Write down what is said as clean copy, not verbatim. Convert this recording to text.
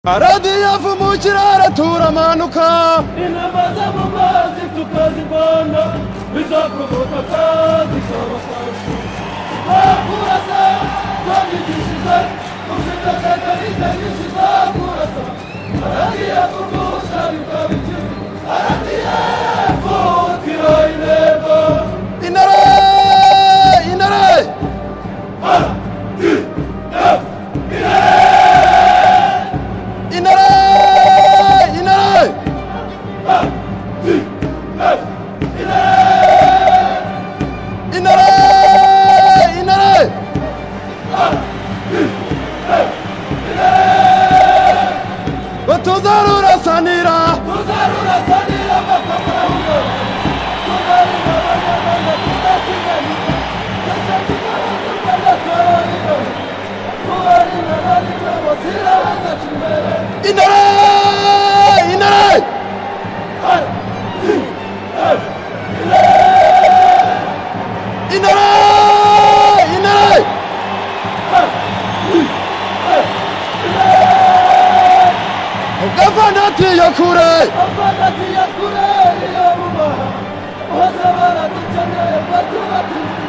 Aradiye mu kirere turamanuka inama mu mazi tukazivana bizakomoka kazi kabafasha kurasa twabigishije ufite akakarita yishiza kurasa aradiye kurusha bikabije aradiye futira ineba intare tuzarurasanira bakamaruka tuzarina abanyarwanda tuzasiganyika tubarina barina bazira bazaca imbere intare Gafanati yakure iyo bubaha bose baradukeneye batubatiza